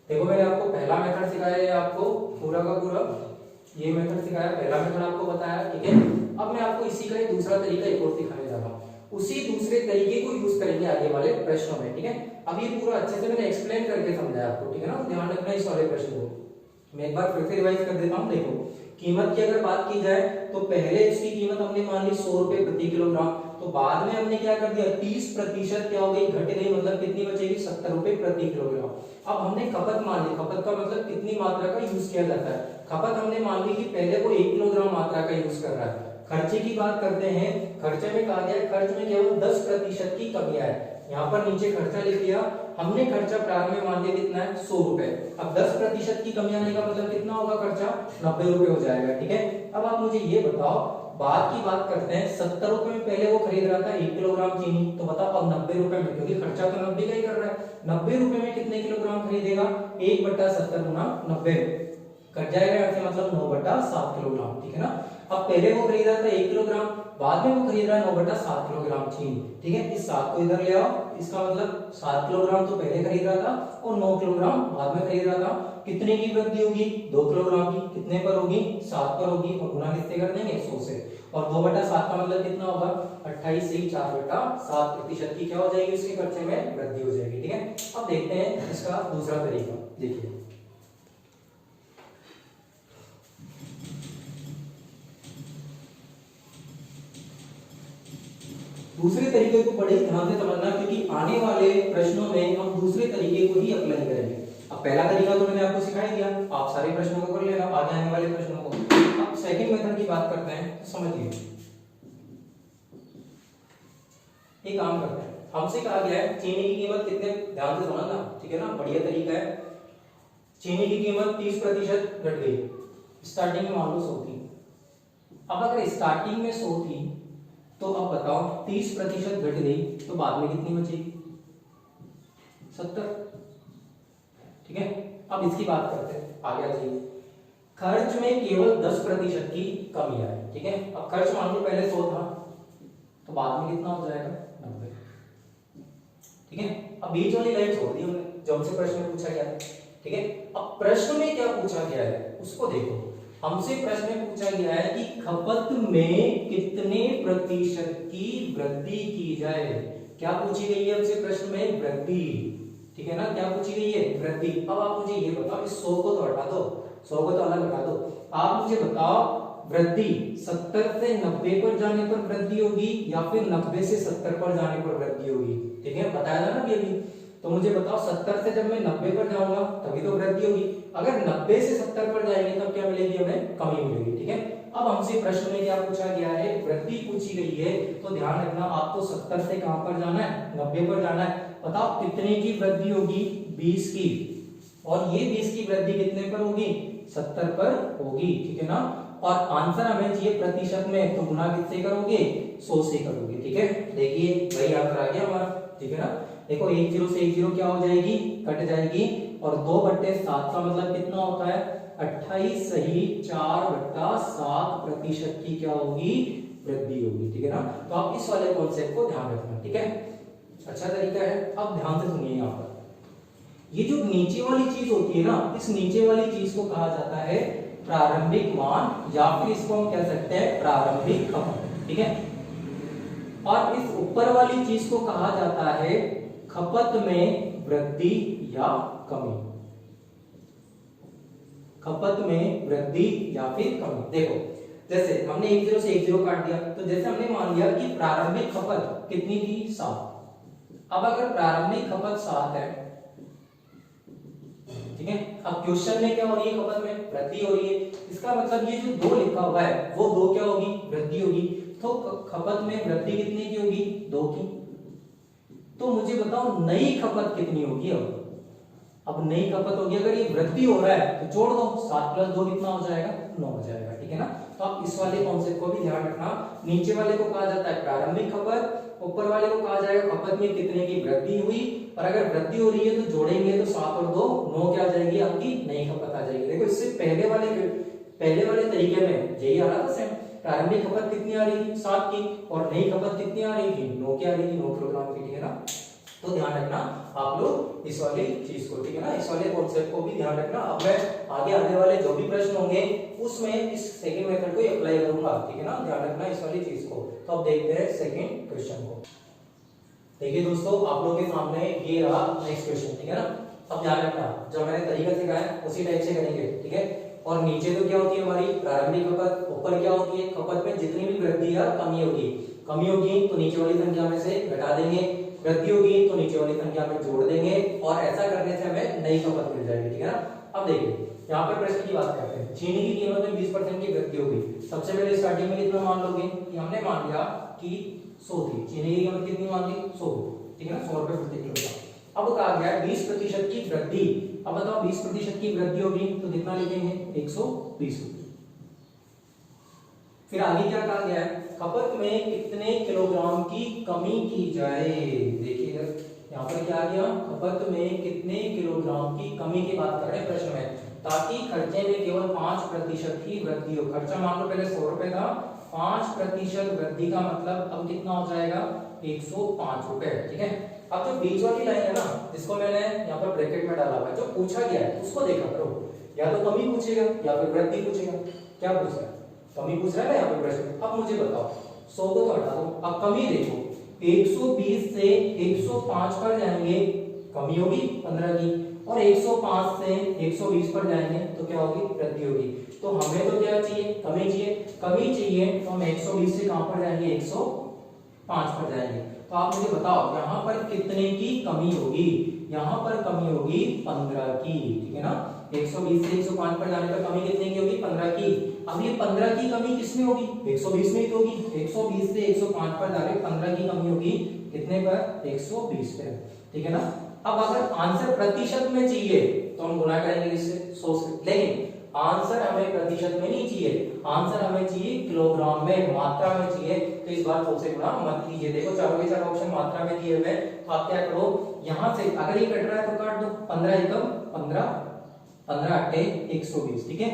देखो मैंने आपको पहला मेथड सिखाया है, आपको पूरा का पूरा ये मेथड सिखाया, पहला मेथड आपको बताया। ठीक है, अब मैं आपको इसी का एक दूसरा तरीका एक और सिखाने जा रहा हूँ, उसी दूसरे तरीके को यूज करेंगे आगे वाले प्रश्नों में। ठीक है, अब ये पूरा अच्छे से मैंने एक्सप्लेन करके समझाया आपको। ठीक है ना, ध्यान रखना इस वाले प्रश्न को। मैं एक बार फिर से रिवाइज कर देता हूँ। देखो, कीमत की अगर बात की जाए तो पहले इसकी कीमत हमने मान ली 100 रुपए प्रति किलोग्राम, तो बाद में हमने क्या कर दिया? 30% क्या हो गई? घट गई, मतलब कितनी बचेगी? 70 रुपए प्रति किलोग्राम। अब हमने खपत मान ली, खपत का मतलब कितनी मात्रा का यूज किया जाता है। खपत हमने मान ली कि पहले वो 1 किलोग्राम मात्रा का यूज कर रहा है। खर्चे की बात करते हैं, खर्चे में कहा गया खर्च में केवल 10% की कमी है। यहाँ पर नीचे खर्चा लिख दिया हमने, खर्चा प्रारंभ में मान लिया कितना है? 100 रुपए। अब 10% की कमी आने का मतलब कितना होगा? खर्चा 90 रुपए हो जाएगा। ठीक है, अब आप मुझे ये बताओ, बाद की बात करते हैं, 70 रुपए में पहले वो खरीद रहा था 1 किलोग्राम चीनी, तो बताओ अब 90 रुपए में, क्योंकि खर्चा तो 90 का ही कर रहा है, 90 रुपए में कितने किलोग्राम खरीदेगा? 1/70 गुना 90 कट जाएगा यहाँ से, मतलब 9/7 किलोग्राम। ठीक है ना, अब पहले वो खरीद रहा था 1 किलोग्राम, बाद में वो खरीद रहा है 9/7 किलोग्राम चीनी। ठीक है, इस 7 को इधर ले आओ, इसका मतलब 7 किलोग्राम तो पहले खरीद रहा था और 9 किलोग्राम बाद में खरीद रहा था। कितने की वृद्धि होगी? 2 किलोग्राम की। कितने पर होगी? 7 पर होगी, और गुना किससे कर देंगे? 100 से। और 2/7 का मतलब कितना होगा? 28 से 4/7% की क्या हो जाएगी? उसके खर्चे में वृद्धि हो जाएगी। ठीक है, अब देखते हैं इसका दूसरा तरीका। देखिए, दूसरे तरीके को बड़े ध्यान से समझना, क्योंकि आने वाले प्रश्नों में हम दूसरे तरीके को ही अप्लाई करेंगे। अब पहला तरीका तो मैंने आपको सिखा ही दिया, आप सारे प्रश्नों को कर लेना, आगे आने वाले प्रश्नों को। सेकंड मेथड की बात करते हैं तो समझिए, एक काम करते हैं, हमसे कहा गया है चीनी की कीमत कितने, ध्यान से समझना, ठीक है ना, बढ़िया तरीका है। चीनी की कीमत 30% घट गई, स्टार्टिंग में मान लो 100 थी। अब अगर स्टार्टिंग में 100 थी तो अब बताओ 30% घट गई तो बाद में कितनी बचेगी, 70। ठीक है, अब इसकी बात करते हैं, आगे आ जाइए। खर्च में केवल 10% की कमी आई, ठीक है। अब खर्च मान लो पहले 100 था तो बाद में कितना हो जाएगा, 90। ठीक है, अब बीच वाली लाइन छोड़ दी हमने जो हमसे प्रश्न में पूछा गया, ठीक है। अब प्रश्न में क्या पूछा गया है उसको देखो। हमसे प्रश्न में पूछा गया है कि खपत में कितने प्रतिशत की वृद्धि की जाए। क्या पूछी गई है हमसे प्रश्न में, वृद्धि, ठीक है ना, क्या पूछी गई है, वृद्धि। अब आप मुझे ये बताओ, इस 100 को तो हटा दो, 100 को तो अलग हटा दो, आप मुझे बताओ वृद्धि 70 से 90 पर जाने पर वृद्धि होगी या फिर 90 से 70 पर जाने पर वृद्धि होगी, ठीक है, बताया था ना अभी। तो मुझे बताओ 70 से जब मैं 90 पर जाऊंगा तभी तो वृद्धि होगी, अगर 90 से 70 पर जाएंगे तब क्या मिलेगी, हमें कमी मिलेगी, ठीक है। अब हमसे प्रश्न में क्या पूछा गया है, वृद्धि पूछी गई है, तो ध्यान रखना आपको 70 से कहां पर जाना है, 90 पर जाना है। बताओ कितने की वृद्धि होगी, 20 की, और ये 20 की वृद्धि कितने पर होगी, 70 पर होगी, ठीक है ना। और आंसर हमें चाहिए प्रतिशत में, तो गुना किससे करोगे, 100 से करोगे, ठीक है। देखिए वही आंसर आ गया हमारा, ठीक है ना। देखो 1 0 से 1 0 क्या हो जाएगी, कट जाएगी, और 2/7 का मतलब कितना होता है, 28 सही 4/7% की क्या होगी, वृद्धि होगी, ठीक है ना। तो आप इस वाले कॉन्सेप्ट को ध्यान रखना, ठीक है, अच्छा तरीका है। अब ध्यान से सुनिए, यहाँ पर ये जो नीचे वाली चीज होती है ना, इस नीचे वाली चीज को कहा जाता है प्रारंभिक मान, या फिर इसको हम कह सकते हैं प्रारंभिक खपत, ठीक है। और इस ऊपर वाली चीज को कहा जाता है खपत में वृद्धि या कमी, खपत में वृद्धि या फिर कमी। देखो जैसे हमने 1 0 से 1 0 काट दिया, तो जैसे हमने मान लिया कि प्रारंभिक खपत कितनी थी, 7। अब अगर प्रारंभिक खपत 7 है, ठीक है, अब क्वेश्चन में क्या हो रही है, खपत में वृद्धि हो रही है, इसका मतलब ये जो 2 लिखा हुआ है वो 2 क्या होगी, वृद्धि होगी। तो खपत में वृद्धि कितने की होगी, 2 की। तो मुझे बताओ नई खपत कितनी होगी, अब नई खपत होगी, अगर ये वृद्धि हो रहा है तो जोड़ दो, 7 + 2 कितना हो जाएगा, 9 हो जाएगा, ठीक है ना। तो आप इस वाले कॉन्सेप्ट को भी ध्यान रखना, नीचे वाले को कहा जाता है प्रारंभिक खपत, ऊपर वाले को कहा जाएगा खपत में कितने की वृद्धि हुई, और अगर वृद्धि हो रही है तो जोड़ेंगे तो 7 और 2 9 क्या आ जाएगी, आपकी नई खपत आ जाएगी। देखो इससे पहले वाले तरीके में यही आ रहा था सेम, प्रारंभिक खपत कितनी आ रही थी, 7 की, और नई खपत कितनी आ रही थी, 9 की आ रही थी, 9 किलोग्राम की, ठीक है ना। तो ध्यान रखना आप लोग इस वाली चीज को, ठीक है ना, इस वाले कॉन्सेप्ट को भी ध्यान रखना। अब मैं आगे आने वाले जो भी प्रश्न होंगे उसमें इस सेकंड मेथड को अप्लाई करूंगा, ठीक है ना, ध्यान रखना इस वाली चीज को। तो अब देखते हैं सेकंड क्वेश्चन को। देखिए दोस्तों आप लोगों के सामने ये रहा नेक्स्ट क्वेश्चन, ठीक है ना। अब ध्यान रखना जो मैंने तरीका सिखाया उसी टाइप से करेंगे, ठीक है। और नीचे तो क्या होती है हमारी प्रारंभिक खपत, ऊपर क्या होती है, खपत में जितनी भी वृद्धि या कमी होगी तो नीचे वाली संख्या में से घटा देंगे, वृद्धि होगी तो नीचे वाली संख्या में जोड़ देंगे, और ऐसा करने से हमें नई खपत मिल जाएगी, ठीक है ना। अब देखिए यहाँ पर प्रश्न की बात करते हैं, चीनी की कीमत में 20% की वृद्धि होगी। सबसे पहले स्टार्टिंग में कितना मान लोगे, कि हमने मान लिया कि 100 थी, चीनी की कीमत कितनी मान ली, 100, ठीक है ना, 100 रुपए प्रति किलोग्राम। अब कहा गया 20% की वृद्धि, अब बताओ 20% की वृद्धि होगी तो कितना लिखेंगे, 120 रुपए। फिर आगे क्या कहा गया है, खपत में कितने किलोग्राम की कमी की जाए। देखिए यहाँ पर क्या आ गया, खपत में कितने किलोग्राम की कमी की बात कर रहे हैं प्रश्न में, ताकि खर्चे में केवल 5% की वृद्धि हो। खर्चा मान लो पहले 100 रुपए था, 5% वृद्धि का मतलब अब कितना हो जाएगा, 105 रुपए, ठीक है। अब जो बीच वाली लाइन है ना, जिसको मैंने यहाँ पर ब्रैकेट में डाला हुआ है, जो पूछा गया है उसको देखा करो, या तो कमी पूछेगा या फिर वृद्धि पूछेगा। क्या पूछ रहा है, कमी पूछ रहा है ना यहाँ पे प्रश्न। अब मुझे बताओ 100 को तो हटा दो, अब कमी देखो 120 से 105 पर जाएंगे कमी होगी 15 की, और 105 से 120 पर जाएंगे तो क्या होगी, वृद्धि होगी। तो हमें तो क्या चाहिए, कमी चाहिए, तो हम 120 से कहां पर जाएंगे, 105 पर जाएंगे। तो आप मुझे बताओ यहाँ पर कितने की कमी होगी, यहाँ पर कमी होगी 15 की, ठीक है ना। 120 से 105 पर जाने पर कमी कितने की होगी, 15 की। अब ये 15 की कमी किसमें होगी? 120 में ही तो होगी। 120 से 105 पर जाके 15 की कमी होगी कितने पर? 120 पे, ठीक है ना। अब अगर आंसर प्रतिशत में चाहिए तो हम गुणा करेंगे इससे 100 से, लेकिन आंसर हमें प्रतिशत में नहीं चाहिए, आंसर हमें चाहिए किलोग्राम में, मात्रा में चाहिए। तो इस बार 100 से गुणा मत कीजिए। देखो चारों के चारों ऑप्शन मात्रा में दिए हुए, तो आप क्या करो, यहां से अगर ये कट रहा है तो काट दो, 15 एकम 15, 15 अट्ठे 120, ठीक है।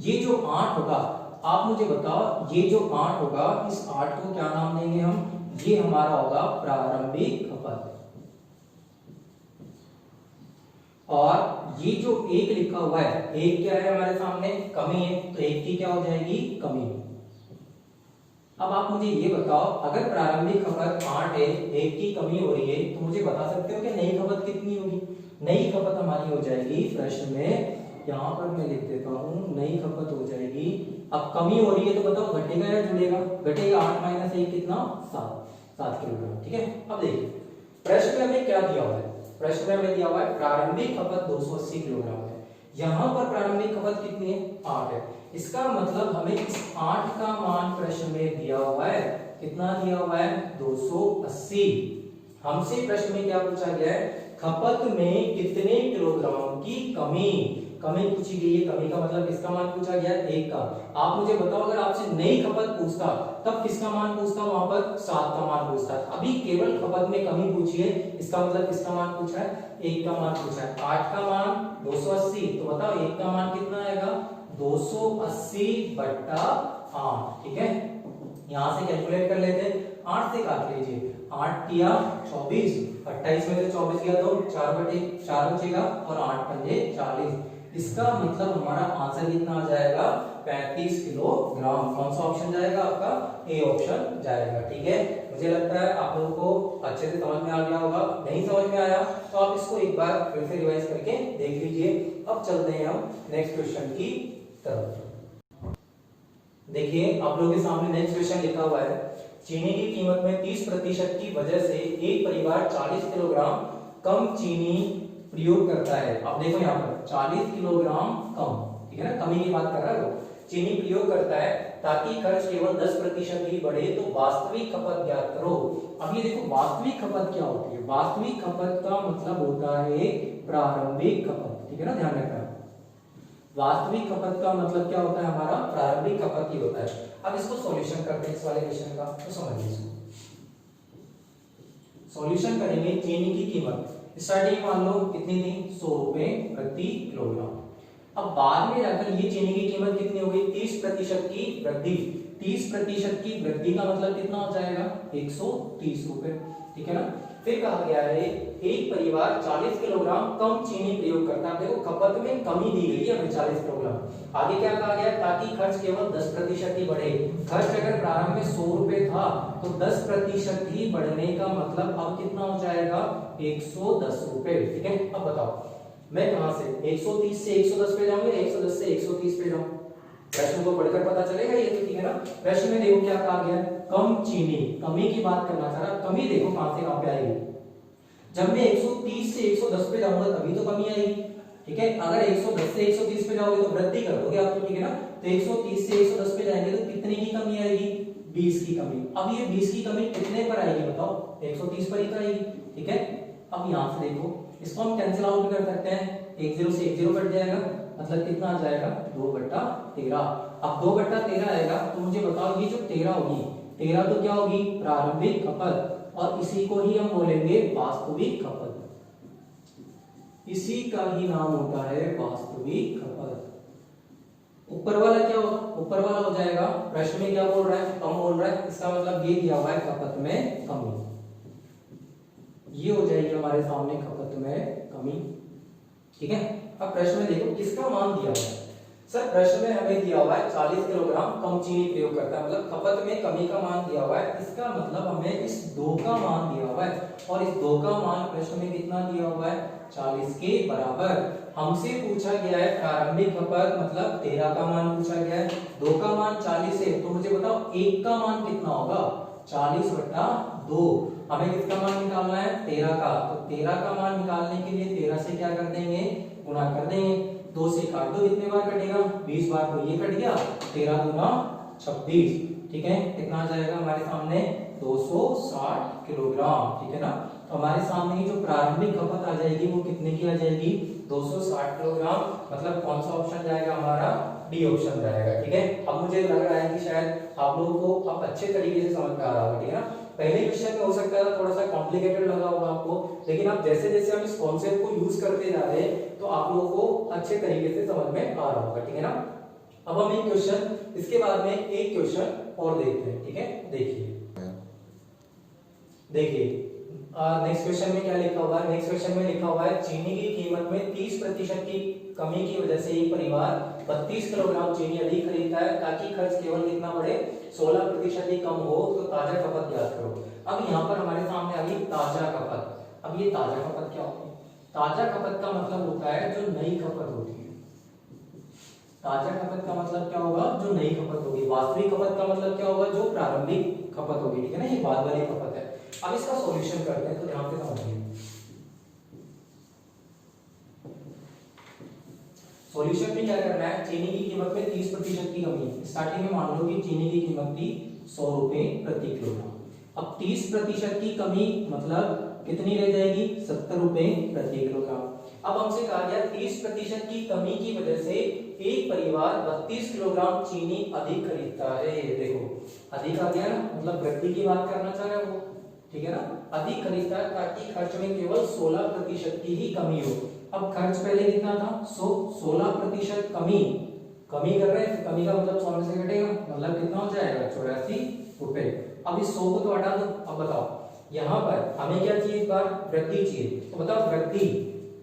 ये जो 8 होगा, आप मुझे बताओ, ये जो 8 होगा, इस 8 को क्या नाम देंगे हम? ये हमारा होगा प्रारंभिक खपत। और ये जो 1 लिखा हुआ है, 1 क्या है हमारे सामने? कमी है, तो 1 की क्या हो जाएगी? कमी। अब आप मुझे ये बताओ, अगर प्रारंभिक खपत 8 है, 1 की कमी हो रही है, तो मुझे बता सकते हो कि नई खपत कितनी होगी? नई खपत हमारी हो जाएगी प्रश्न में, यहाँ पर मैं लिख देता हूँ, नई खपत हो जाएगी। अब कमी हो रही है तो बताओ घटेगा या जुड़ेगा? घटेगा। 8 माइनस 1 कितना? 7 किलोग्राम, ठीक है। अब देखिए प्रश्न में हमें क्या दिया हुआ है? प्रश्न में हमें दिया हुआ है प्रारंभिक खपत 280 किलोग्राम है। यहाँ पर प्रारंभिक खपत कितनी है? 8 है। इसका मतलब हमें इस 8 का मान प्रश्न में दिया हुआ है, कितना दिया हुआ है? 280। हमसे प्रश्न में क्या पूछा गया है? खपत में कितने किलोग्राम की कमी पूछी गई है। कमी का मतलब किसका मान पूछा गया है? 1 का। आप मुझे बताओ, अगर आपसे नई खपत पूछता तब किसका मान पूछता? वहां पर 7 का मान पूछता। अभी केवल खपत में कमी पूछी है, इसका मतलब किसका मान पूछा है? 1 का मान पूछा है। 8 का मान 280, तो बताओ 1 का मान कितना आएगा? 280 बट्टा 8, ठीक है। यहां से कैलकुलेट कर लेते हैं, 8 से काट लीजिए, 8 किया 24, 28 में से 24 गया तो 4/4 बचेगा, और 8 पंजे 40। इसका मतलब हमारा आंसर कितना आ जाएगा? 35 किलोग्राम। कौन सा ऑप्शन जाएगा आपका? ए ऑप्शन जाएगा, ठीक है। मुझे लगता है आप लोगों को अच्छे से समझ में आ गया होगा। नहीं समझ में आया तो आप इसको एक बार फिर से रिवाइज करके देख लीजिए। अब चलते हैं हम नेक्स्ट क्वेश्चन की तरफ। देखिए आप लोगों के सामने नेक्स्ट क्वेश्चन लिखा हुआ है, चीनी की कीमत में 30% की वजह से एक परिवार 40 किलोग्राम कम चीनी प्रयोग करता है। अब देखो यहाँ पर 40 किलोग्राम कम, ठीक है ना, कमी की बात कर रहा है वो, चीनी प्रयोग करता है ताकि खर्च केवल 10% ही बढ़े, तो वास्तविक खपत ज्ञात करो। अब ये देखो वास्तविक खपत क्या होती है? वास्तविक खपत का मतलब होता है प्रारंभिक खपत, ठीक है ना, ध्यान रखना। वास्तविक खपत का मतलब क्या होता है? हमारा प्रारंभिक खपत ही होता है। अब इसको सॉल्यूशन करते हैं इस वाले क्वेश्चन का, तो समझिए इसको। सॉल्यूशन करेंगे, चीनी की कीमत स्टार्टिंग मान लो कितनी थी? 100 रुपए प्रति किलोग्राम। अब बाद में जाकर ये चीनी की कीमत कितनी हो गई? 30% की वृद्धि। 30% की वृद्धि का मतलब कितना हो जाएगा? 130 रुपए, ठीक है ना। फिर कहा गया है एक परिवार 40 किलोग्राम कम चीनी प्रयोग करता है। देखो खपत में कमी दी गई है हमें 40 किलोग्राम। आगे क्या कहा गया? ताकि खर्च केवल 10% ही बढ़े। खर्च अगर प्रारंभ में 100 रुपए था तो 10% ही बढ़ने का मतलब अब कितना हो जाएगा? 110 रुपए, ठीक है। अब बताओ मैं कहां से 130 से 110 पे जाऊं या 110 से 130 पे जाऊं? प्रश्न को पढ़कर पता चलेगा ये, तो ठीक है ना। प्रश्न में देखो क्या कहा गया? कम चीनी, कमी की बात करना चाह रहा। कमी देखो कहां से कहां पे आएगी? जब मैं 130 से 110 पे जाऊंगा तभी तो कमी आएगी, ठीक है। अगर 110 से 130 पे जाओगे तो वृद्धि कर दोगे आप, तो ठीक है ना। तो 130 से 110 पे जाएंगे तो कितने की कमी आएगी? 20 की कमी। अब ये 20 की कमी कितने पर आएगी बताओ? 130 पर ही तो आएगी, ठीक है। अब यहां से देखो, इसको हम कैंसिल आउट कर सकते हैं। 1 0 से 1 0 कट जाएगा, मतलब कितना आ जाएगा? 2/13। अब 2/13 आएगा तो मुझे बताओ ये जो 13 होगी, 13 तो क्या होगी? प्रारंभिक खपत, और इसी को ही हम बोलेंगे वास्तविक खपत। इसी का ही नाम होता है वास्तविक खपत। ऊपर वाला क्या होगा? ऊपर वाला हो जाएगा, प्रश्न में क्या बोल रहा है? कम बोल रहा है, इसका मतलब ये दिया हुआ है खपत में कमी। ये हो जाएगी हमारे सामने खपत में कमी, ठीक है। अब प्रश्न में देखो किसका मान दिया हुआ है? सर प्रश्न में हमें दिया हुआ है 40 किलोग्राम कम चीनी प्रयोग करता है, मतलब खपत में कमी का मान दिया हुआ है। इसका मतलब हमें इस 2 का मान दिया हुआ है, और इस 2 का मान प्रश्न में कितना दिया हुआ है? 40 के बराबर। हमसे पूछा गया है प्रारंभिक खपत, मतलब 13 का मान पूछा गया है। 2 का मान 40 है, तो मुझे बताओ 1 का मान कितना होगा? 40/2। हमें किसका मान निकालना है? 13 का। तो 13 का मान निकालने के लिए 13 से क्या कर देंगे? गुणा कर देंगे। 2 से काट दो, कितने बार कटेगा 20 बार, तो ये कट गया 13 दूना 26, ठीक है। कितना आ जाएगा हमारे सामने 260 किलोग्राम, ठीक है ना। तो हमारे सामने जो प्रारंभिक खपत आ जाएगी वो कितने की आ जाएगी 260 किलोग्राम, मतलब कौन सा ऑप्शन जाएगा हमारा डी ऑप्शन जाएगा, ठीक है। अब मुझे लग रहा है कि शायद आप लोगों को अब अच्छे तरीके से समझ में आ रहा होगा, ठीक है ना। पहले क्वेश्चन में हो सकता है थोड़ा सा कॉम्प्लिकेटेड लगा होगा आपको, लेकिन आप जैसे जैसे हम इस कॉन्सेप्ट को यूज करते जा रहे हैं तो आप लोगों को अच्छे तरीके से समझ में आ रहा होगा, ठीक है ना। अब हम एक क्वेश्चन, इसके बाद में एक क्वेश्चन और देखते हैं, ठीक है। देखिए नेक्स्ट क्वेश्चन में क्या लिखा हुआ है, नेक्स्ट क्वेश्चन में लिखा हुआ है चीनी की कीमत में 30% की कमी की वजह से एक परिवार 32 किलोग्राम चीनी अधिक खरीदता है, ताकि खर्च केवल कितना बढ़े 16% ही कम हो, तो ताजा खपत ज्ञात करो। अब यहाँ पर हमारे सामने आ गई ताजा खपत। अब ये ताजा खपत क्या होती है? ताजा खपत का मतलब होता है जो नई खपत होती है। ताजा खपत का मतलब क्या होगा? जो नई खपत होगी। वास्तविक खपत का मतलब क्या होगा? जो प्रारंभिक खपत होगी, ठीक है ना, ये बाद वाली खपत है। अब इसका सॉल्यूशन करते हैं, तो ध्यान से समझिए। सॉल्यूशन में क्या करना है, चीनी की कीमत में 30% की कमी है। स्टार्टिंग में मान लो कि चीनी की कीमत थी 100 रुपए प्रति किलोग्राम। अब 30% की कमी मतलब कितनी रह जाएगी? 70 रुपए प्रति किलोग्राम। अब हमसे कहा गया 30% की कमी की वजह से एक परिवार 32 किलोग्राम चीनी अधिक खरीदता है। देखो अधिक आ गया ना, मतलब वृद्धि की बात करना चाह रहे हैं वो, ठीक है ना। अधिक खरीदता है ताकि खर्च में केवल 16% की ही कमी हो। अब खर्च पहले कितना था? 16% कमी कर रहे हैं, कमी का मतलब 100 से घटेगा, मतलब कितना हो जाएगा 84 रुपए। अब इस 100 को तो हटा दो। अब बताओ यहाँ पर हमें क्या चाहिए? इस बार वृद्धि चाहिए, तो बताओ वृद्धि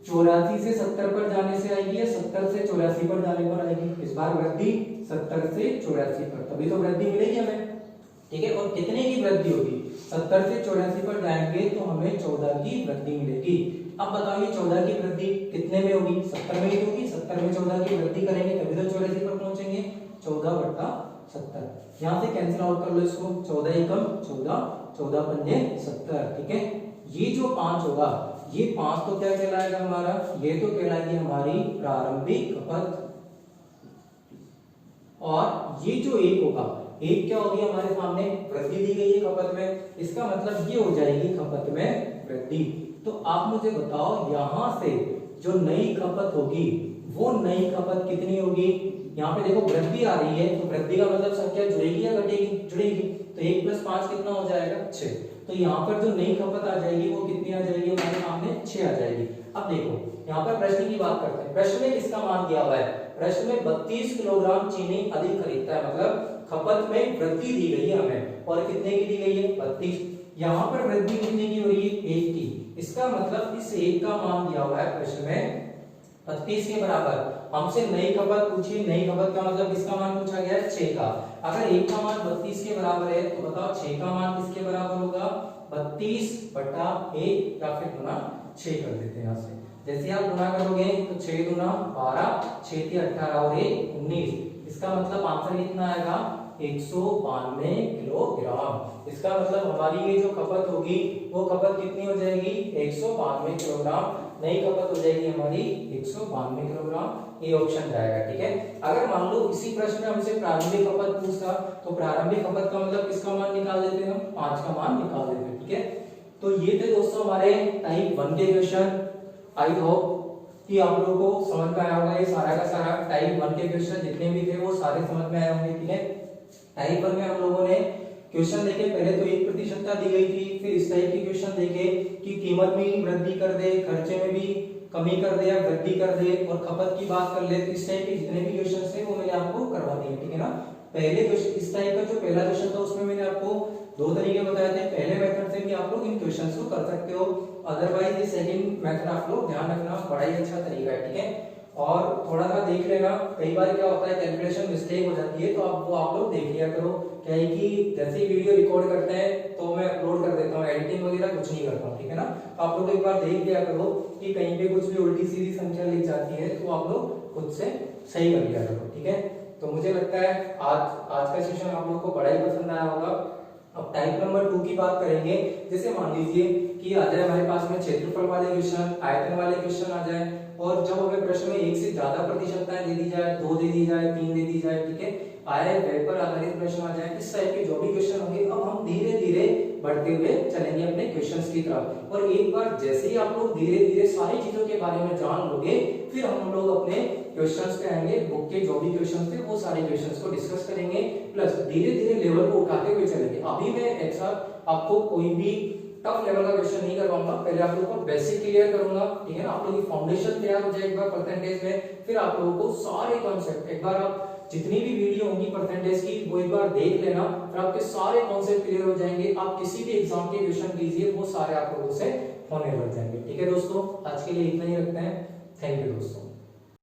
84 से 70 पर जाने से आएगी या 70 से 84 पर जाने पर आएगी? इस बार वृद्धि 70 से 84 पर, तभी तो वृद्धि मिलेगी हमें, ठीक है। और कितने की वृद्धि होगी? 70 से 84 पर जाएंगे तो हमें 14 की वृद्धि मिलेगी। अब बताओ ये 14 की वृद्धि कितने में होगी? 70 में ही होगी। 70 में 14 की वृद्धि करेंगे तभी तो 84 पर पहुंचेंगे। 14/70, यहाँ से कैंसिल आउट कर लो इसको। 14 एकम 14, 14 पंजे 70, ठीक है। ये जो 5 होगा, ये 5 तो क्या कहलाएगा हमारा? ये तो कहलाएगी हमारी प्रारंभिक खपत। और ये जो 1 होगा, 1 क्या होगी हमारे सामने? वृद्धि दी गई है खपत में, इसका मतलब ये हो जाएगी खपत में वृद्धि। तो आप मुझे बताओ यहां से जो नई खपत होगी वो नई खपत कितनी होगी? यहाँ पे देखो वृद्धि आ रही है, तो वृद्धि का मतलब संख्या जुड़ेगी या घटेगी? जुड़ेगी। तो 1 + 5 कितना हो जाएगा? 6। तो यहाँ पर जो नई खपत आ जाएगी वो कितनी आ जाएगी हमारे सामने? 6 आ जाएगी। अब देखो यहाँ पर प्रश्न की बात करते हैं। प्रश्न में किसका मान दिया हुआ है? प्रश्न में 32 किलोग्राम चीनी अधिक खरीदता है, मतलब खपत में वृद्धि दी गई है हमें, और कितने की दी गई है? 32। यहाँ पर वृद्धि कितने की हो रही है? 1 की। इसका मतलब इस 1 का मान दिया हुआ है प्रश्न में 32 के बराबर। हमसे नई खपत पूछी, नई खपत का मतलब किसका मान पूछा गया है? 6 का। अगर 1 का मान 32 के बराबर है तो बताओ 6 का मान किसके बराबर होगा? 32/1 या फिर गुना 6 कर देते हैं यहाँ से। जैसे आप गुना करोगे तो 6 दूना 12, 6 × 18 और 1 19। इसका मतलब आंसर कितना आएगा? 192 किलोग्राम। इसका मतलब हमारी ये जो खपत होगी वो खपत कितनी हो जाएगी? 192 किलोग्राम। नई खपत हो जाएगी हमारी 192 किलोग्राम। ये ऑप्शन जाएगा, ठीक है। अगर मान लो इसी प्रश्न में हमसे प्रारंभिक खपत पूछता तो प्रारंभिक खपत का मतलब किसका मान निकाल देते हैं? हम 5 का मान निकाल देते हैं, ठीक है। तो ये थे दोस्तों हमारे टाइप 1 के क्वेश्चन। आई होप कि आप लोगों को समझ में आया होगा। ये सारा का सारा टाइप 1 के क्वेश्चन जितने भी थे वो सारे समझ में आए होंगे, ठीक है। टाइप 1 में हम लोगों ने क्वेश्चन देखे, पहले तो 1% दी गई थी, फिर इस टाइप के क्वेश्चन देखे कि कीमत में वृद्धि कर दे, खर्चे में भी कमी कर दे या वृद्धि कर दे, और खपत की बात कर ले। तो इस टाइप के जितने भी क्वेश्चन थे वो मैंने आपको करवा दिए, ठीक है ना। पहले क्वेश्चन इस टाइप का जो पहला क्वेश्चन था उसमें मैंने आपको 2 तरीके बताए थे। पहले मेथड से भी आप लोग इन क्वेश्चंस को कर सकते हो, अदरवाइज ये सेकंड मेथड आप लोग ध्यान रखना, बड़ा ही अच्छा तरीका है, ठीक है। और थोड़ा सा देख लेना, कई बार क्या होता है कैलकुलेशन मिस्टेक हो जाती है, तो आप लोग देख लिया करो। क्या है कि जैसे ही वीडियो रिकॉर्ड करते हैं तो मैं अपलोड कर देता हूँ, एडिटिंग वगैरह कुछ नहीं करता हूँ, ठीक है ना। तो आप लोग एक बार देख लिया करो कि कहीं पे कुछ भी उल्टी सीधी संख्या लिख जाती है तो आप लोग खुद से सही कर लिया करो, ठीक है। तो मुझे लगता है आज का सेशन आप लोग को बड़ा ही पसंद आया होगा। अब टाइप नंबर 2 की बात करेंगे। जैसे मान लीजिए कि आ जाए हमारे पास में क्षेत्रफल वाले क्वेश्चन, आयतन वाले क्वेश्चन आ जाए, और जब हमें प्रश्न में एक से ज्यादा प्रतिशतताएं दे दी जाए, 2 दे दी जाए, 3 दे दी जाए, ठीक है, आए वेब पर आधारित प्रश्न आ जाए, इस टाइप के जो भी क्वेश्चन होंगे, अब हम धीरे धीरे बढ़ते हुए चलेंगे अपने क्वेश्चंस की तरफ। और एक बार जैसे ही आप लोग धीरे धीरे सारी चीजों के बारे में जान लोगे, फिर हम लोग अपने क्वेश्चंस पे आएंगे, बुक के जो भी क्वेश्चंस थे वो सारे क्वेश्चंस को डिस्कस करेंगे, प्लस धीरे धीरे लेवल को उठाते हुए चलेंगे। अभी मैं ऐसा आपको कोई भी टफ लेवल का क्वेश्चन नहीं करवाऊंगा, पहले आप लोगों को बेसिक क्लियर करूंगा, ठीक है ना, आप लोगों की फाउंडेशन तैयार हो जाए एक बार परसेंटेज में, फिर आप लोगों को सारे कॉन्सेप्ट एक बार आप जितनी भी वीडियो होंगी परसेंटेज की वो एक बार देख लेना, फिर आपके सारे कॉन्सेप्ट क्लियर हो जाएंगे, आप किसी भी एग्जाम के क्वेश्चन कीजिए वो सारे आप लोगों से होने लग जाएंगे। ठीक है दोस्तों, आज के लिए इतना ही रखते हैं। थैंक यू दोस्तों।